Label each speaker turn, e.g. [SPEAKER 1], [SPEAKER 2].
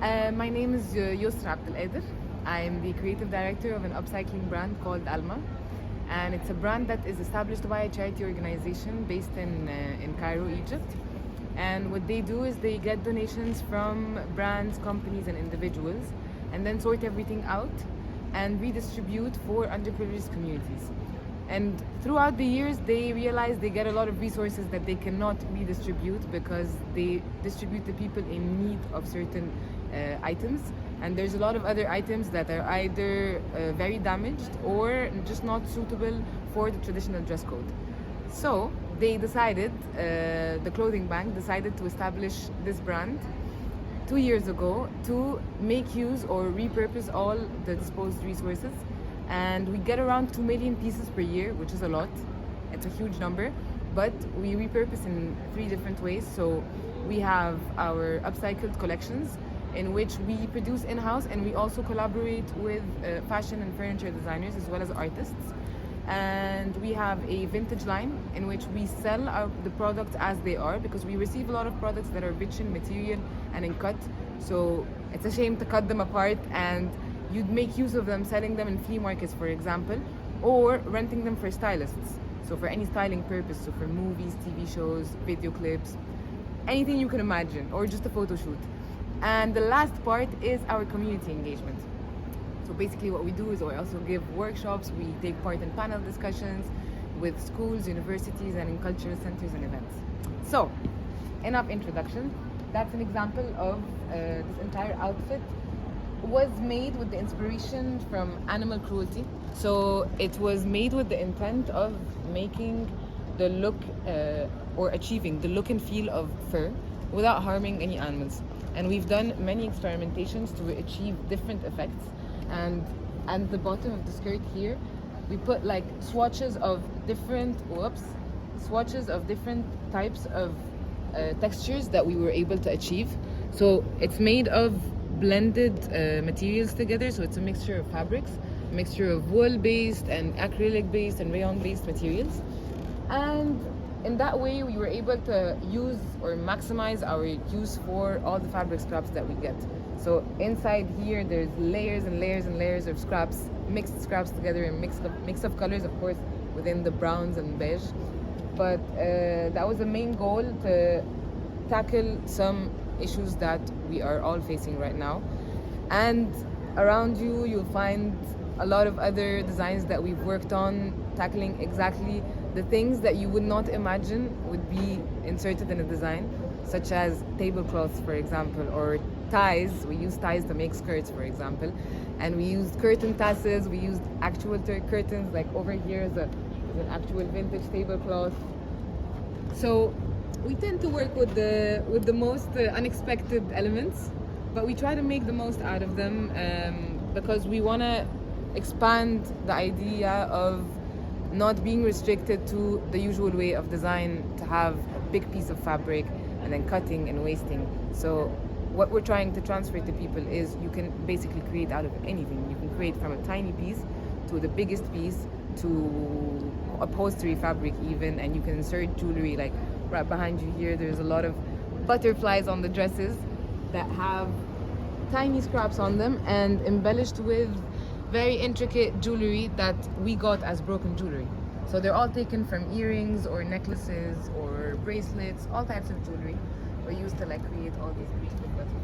[SPEAKER 1] My name is Youssre Abdelkader. I'm the creative director of an upcycling brand called ALMAH, and it's a brand that is established by a charity organization based in Cairo, Egypt. And what they do is they get donations from brands, companies, and individuals, and then sort everything out and redistribute for underprivileged communities. And throughout the years, they realize they get a lot of resources that they cannot redistribute because they distribute to people in need of certain items. And there's a lot of other items that are either very damaged or just not suitable for the traditional dress code. So they decided, the clothing bank decided to establish this brand 2 years ago to make use or repurpose all the disposed resources. And we get around 2 million pieces per year, which is a lot. It's a huge number, but we repurpose in 3 different ways. So we have our upcycled collections in which we produce in-house, and we also collaborate with fashion and furniture designers as well as artists. And we have a vintage line in which we sell the products as they are, because we receive a lot of products that are rich in material and in cut. So it's a shame to cut them apart, and you'd make use of them selling them in flea markets, for example, or renting them for stylists. So for any styling purpose, so for movies, TV shows, video clips, anything you can imagine, or just a photo shoot. And the last part is our community engagement. So basically what we do is we also give workshops, we take part in panel discussions with schools, universities, and in cultural centers and events. So, enough introduction. That's an example of this entire outfit was made with the inspiration from animal cruelty. So it was made with the intent of making the look or achieving the look and feel of fur without harming any animals. And we've done many experimentations to achieve different effects. And at the bottom of the skirt here, we put like swatches of different types of textures that we were able to achieve. So it's made of blended materials together, so it's a mixture of fabrics, a mixture of wool-based and acrylic-based and rayon-based materials. And in that way, we were able to use or maximize our use for all the fabric scraps that we get. So inside here, there's layers and layers and layers of scraps, mixed scraps together in mix of colors, of course, within the browns and beige. But that was the main goal, to tackle some issues that we are all facing right now. And around you, you'll find a lot of other designs that we've worked on, tackling exactly the things that you would not imagine would be inserted in a design, such as tablecloths, for example, or ties. We use ties to make skirts, for example. And we used curtain tassels, we used actual curtains, like over here is an actual vintage tablecloth. So we tend to work with the most unexpected elements, but we try to make the most out of them because we want to expand the idea of not being restricted to the usual way of design, to have a big piece of fabric and then cutting and wasting. So what we're trying to transfer to people is you can basically create out of anything. You can create from a tiny piece to the biggest piece, to upholstery fabric even, and you can insert jewelry. Like right behind you here, there's a lot of butterflies on the dresses that have tiny scraps on them and embellished with very intricate jewelry that we got as broken jewelry. So they're all taken from earrings or necklaces or bracelets, all types of jewelry were used to like create all these beautiful butterflies.